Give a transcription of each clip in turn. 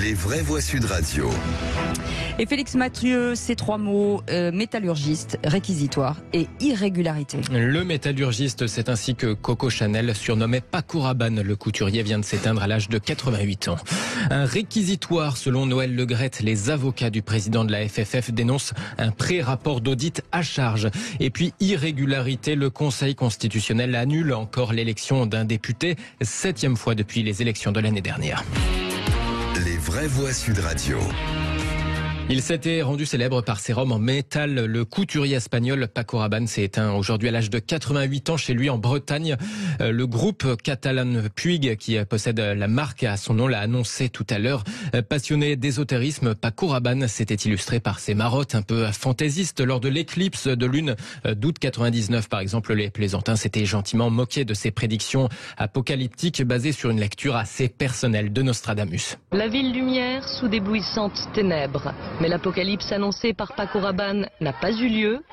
Les vraies voix Sud Radio. Et Félix Mathieu, ces trois mots, métallurgiste, réquisitoire et irrégularité. Le métallurgiste, c'est ainsi que Coco Chanel, surnommé Paco Rabanne, le couturier, vient de s'éteindre à l'âge de 88 ans. Un réquisitoire, selon Noël Le Graët, les avocats du président de la FFF dénoncent un pré-rapport d'audit à charge. Et puis irrégularité, le Conseil constitutionnel annule encore l'élection d'un député, 7e fois depuis les élections de l'année dernière. Les vraies voix Sud Radio. Il s'était rendu célèbre par ses robes en métal. Le couturier espagnol Paco Rabanne s'est éteint aujourd'hui à l'âge de 88 ans chez lui en Bretagne. Le groupe catalan Puig, qui possède la marque à son nom, l'a annoncé tout à l'heure. Passionné d'ésotérisme, Paco Rabanne s'était illustré par ses marottes un peu fantaisistes. Lors de l'éclipse de lune d'août 99, par exemple, les plaisantins s'étaient gentiment moqués de ses prédictions apocalyptiques basées sur une lecture assez personnelle de Nostradamus. La ville lumière sous d'éblouissantes ténèbres. Mais l'apocalypse annoncée par Paco Rabanne n'a pas eu lieu.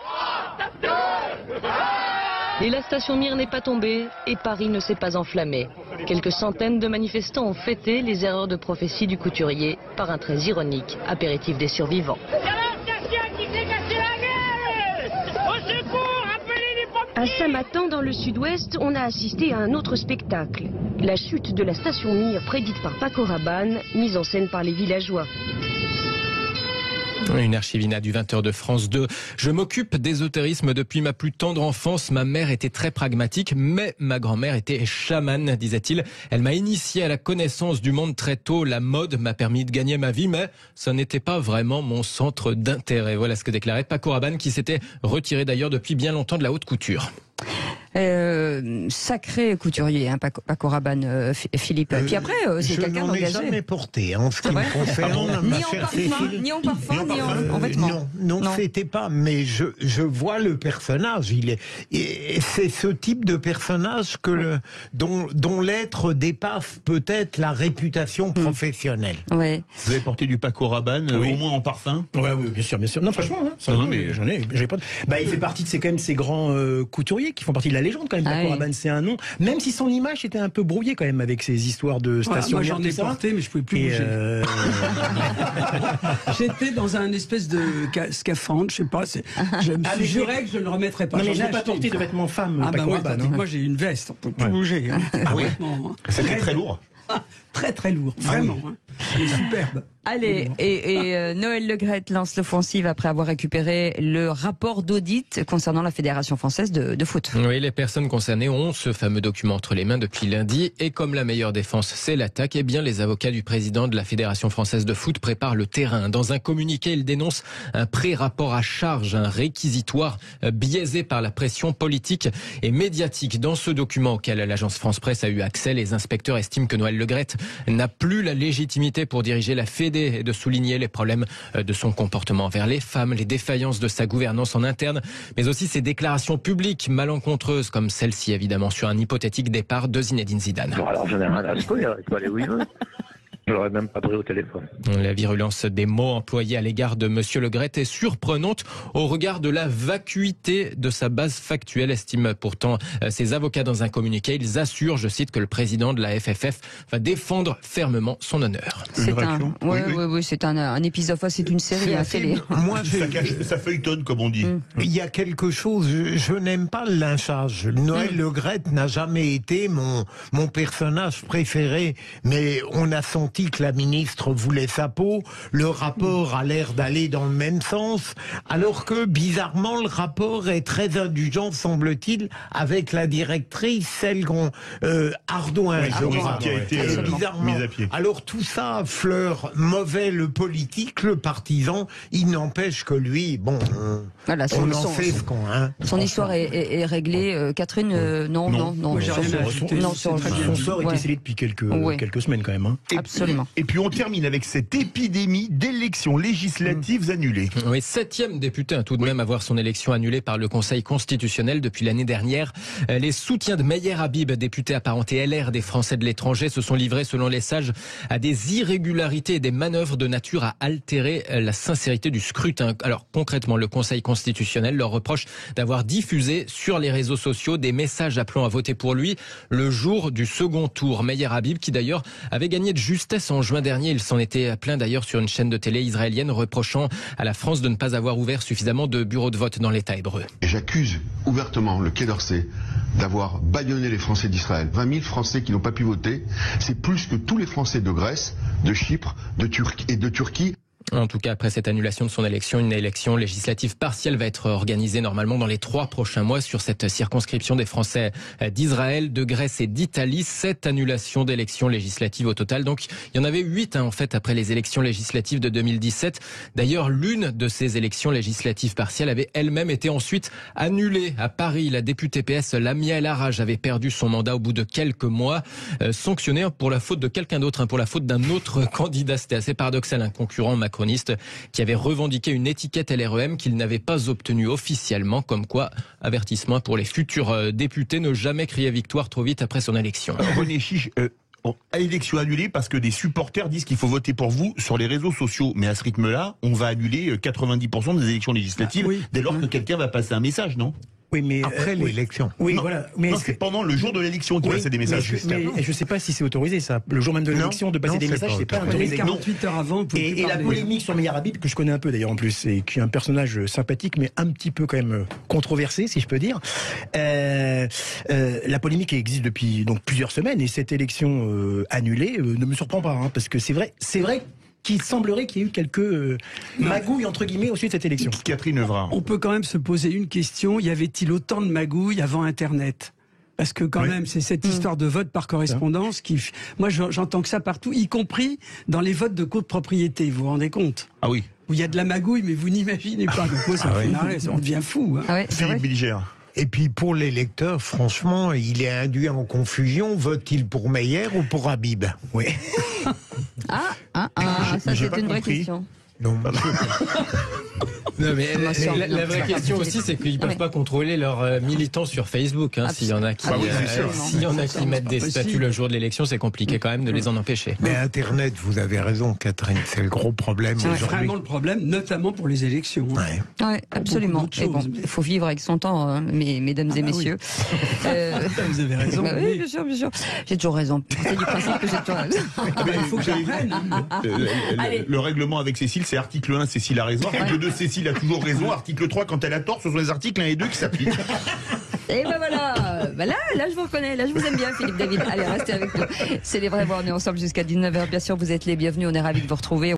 Et la station Mir n'est pas tombée et Paris ne s'est pas enflammé. Quelques centaines de manifestants ont fêté les erreurs de prophétie du couturier par un très ironique apéritif des survivants. À Saint-Martin, dans le sud-ouest, on a assisté à un autre spectacle. La chute de la station Mir prédite par Paco Rabanne, mise en scène par les villageois. Une archivina du 20h de France 2. Je m'occupe d'ésotérisme depuis ma plus tendre enfance. Ma mère était très pragmatique, mais ma grand-mère était chamane, disait-il. Elle m'a initié à la connaissance du monde très tôt. La mode m'a permis de gagner ma vie, mais ça n'était pas vraiment mon centre d'intérêt. Voilà ce que déclarait Paco Rabanne, qui s'était retiré d'ailleurs depuis bien longtemps de la haute couture. Sacré couturier, hein, Paco Rabanne, Philippe. Puis après, c'est quelqu'un d'engagé. Je n'en ai jamais porté, en ce qui me concerne. Ni en parfum, ni en vêtements. Non, c'était pas. Mais je vois le personnage. C'est ce type de personnage dont l'être dépasse peut-être la réputation professionnelle. Ouais. Vous avez porté du Paco Rabanne, au moins en parfum? Oui, bien sûr. Non, franchement, mais j'avais pas. Il fait partie de ces grands couturiers qui font partie de la légende quand même. Paco Rabanne, c'est un nom. Même si son image était un peu brouillée quand même avec ces histoires de stations. Moi j'en ai porté, mais je pouvais plus bouger. J'étais dans un espèce de scaphandre, je sais pas. Je me suis juré que je ne le remettrais pas. Non, mais je n'ai pas porté de vêtements femmes. Paco Rabanne. Moi j'ai une veste, on peut plus bouger. C'était très lourd. Très très lourd, vraiment. C'est superbe. Allez, et Noël Le Graët lance l'offensive après avoir récupéré le rapport d'audit concernant la Fédération française de foot. Oui, les personnes concernées ont ce fameux document entre les mains depuis lundi. Et comme la meilleure défense, c'est l'attaque, eh bien les avocats du président de la Fédération française de foot préparent le terrain. Dans un communiqué, ils dénoncent un pré-rapport à charge, un réquisitoire biaisé par la pression politique et médiatique. Dans ce document auquel l'agence France Presse a eu accès, les inspecteurs estiment que Noël Le Graët n'a plus la légitimité pour diriger la Fédé et de souligner les problèmes de son comportement envers les femmes, les défaillances de sa gouvernance en interne, mais aussi ses déclarations publiques malencontreuses, comme celle-ci évidemment sur un hypothétique départ de Zinedine Zidane. Bon, alors j'en ai rien à secouer, il peut aller où il veut. Je l'aurais même pas pris au téléphone. La virulence des mots employés à l'égard de Monsieur Le Graët est surprenante au regard de la vacuité de sa base factuelle, estiment pourtant ses avocats dans un communiqué. Ils assurent, je cite, que le président de la FFF va défendre fermement son honneur. C'est c'est un épisode, c'est une série à télé. Moi, ça feuilletonne, comme on dit. Il y a quelque chose, je n'aime pas le lynchage. Noël Le Graët n'a jamais été mon personnage préféré, mais on a senti que la ministre voulait sa peau, le rapport a l'air d'aller dans le même sens, alors que bizarrement le rapport est très indulgent, semble-t-il, avec la directrice, celle Ardouin, qui a été mise à pied. Alors tout ça fleure mauvais le politique, le partisan, il n'empêche que lui, voilà, on en sait ce qu'on... Son histoire est réglée. Catherine, non. Moi, j'ai rien à ajouter. Son sort était scellé depuis quelques semaines quand même. Absolument. Et puis on termine avec cette épidémie d'élections législatives annulées. Oui, 7e député tout de même à voir son élection annulée par le Conseil constitutionnel depuis l'année dernière. Les soutiens de Meyer Habib, député apparenté LR des Français de l'étranger, se sont livrés selon les sages à des irrégularités et des manœuvres de nature à altérer la sincérité du scrutin. Alors concrètement, le Conseil constitutionnel leur reproche d'avoir diffusé sur les réseaux sociaux des messages appelant à voter pour lui le jour du second tour. Meyer Habib, qui d'ailleurs avait gagné de justesse Peres en juin dernier. Il s'en était plaint d'ailleurs sur une chaîne de télé israélienne, reprochant à la France de ne pas avoir ouvert suffisamment de bureaux de vote dans l'État hébreu. Et j'accuse ouvertement le Quai d'Orsay d'avoir bâillonné les Français d'Israël. 20 000 Français qui n'ont pas pu voter, c'est plus que tous les Français de Grèce, de Chypre, de Turquie. En tout cas, après cette annulation de son élection, une élection législative partielle va être organisée normalement dans les 3 prochains mois sur cette circonscription des Français d'Israël, de Grèce et d'Italie. 7 annulations d'élections législatives au total. Donc, il y en avait 8 en fait après les élections législatives de 2017. D'ailleurs, l'une de ces élections législatives partielles avait elle-même été ensuite annulée à Paris. La députée PS Lamia El Harraj avait perdu son mandat au bout de quelques mois, sanctionnée pour la faute de quelqu'un d'autre, pour la faute d'un autre candidat. C'était assez paradoxal, un concurrent macroniste qui avait revendiqué une étiquette LREM qu'il n'avait pas obtenue officiellement, comme quoi, avertissement pour les futurs députés, ne jamais crier victoire trop vite après son élection. René Chiche, élection annulée parce que des supporters disent qu'il faut voter pour vous sur les réseaux sociaux. Mais à ce rythme-là, on va annuler 90% des élections législatives dès lors que quelqu'un va passer un message, non ? Oui, mais après l'élection. Oui, non, voilà. Mais c'est pendant le jour de l'élection qu'il passait des messages. Mais je ne sais pas si c'est autorisé, ça. Le jour même de l'élection, de passer des messages, c'est pas autorisé. 48 heures avant. Et la polémique sur Meir Habib, que je connais un peu d'ailleurs en plus, et qui est un personnage sympathique, mais un petit peu quand même controversé, si je peux dire. La polémique existe depuis donc plusieurs semaines, et cette élection annulée ne me surprend pas, hein, parce que c'est vrai qu'il semblerait qu'il y ait eu quelques magouilles, entre guillemets, au suite de cette élection. Catherine Evrard. On peut quand même se poser une question. Y avait-il autant de magouilles avant Internet ? Parce que quand même, c'est cette histoire de vote par correspondance qui... Moi, j'entends que ça partout, y compris dans les votes de copropriété, vous vous rendez compte ? Ah oui. Où il y a de la magouille, mais vous n'imaginez pas. Donc moi, ça me fait marrer, on devient fou. Hein. Ah ouais, Philippe Bilger. Et puis pour l'électeur, franchement, il est induit en confusion. Vote-t-il pour Meyer ou pour Habib ? Oui. Ça c'est une vraie question. Non. Non, mais la vraie question aussi, c'est qu'ils ne peuvent pas contrôler leurs militants sur Facebook. Hein, s'il y en a qui, mettent des statuts le jour de l'élection, c'est compliqué quand même de les en empêcher. Mais Internet, vous avez raison, Catherine, c'est le gros problème aujourd'hui. C'est vraiment le problème, notamment pour les élections. Oui, absolument. Et bon, il faut vivre avec son temps, hein, mesdames et messieurs. Vous avez raison. Oui, bien sûr, bien sûr. J'ai toujours raison. C'est du principe que j'ai toujours raison. Il faut que j'apprenne. Le règlement avec Cécile, c'est article 1, Cécile a raison. Article 2, Cécile a toujours raison. Article 3, quand elle a tort, ce sont les articles 1 et 2 qui s'appliquent. Et ben voilà. Là, je vous reconnais. Là, je vous aime bien, Philippe David. Allez, restez avec nous. C'est les vrais voix. On est ensemble jusqu'à 19h. Bien sûr, vous êtes les bienvenus. On est ravis de vous retrouver.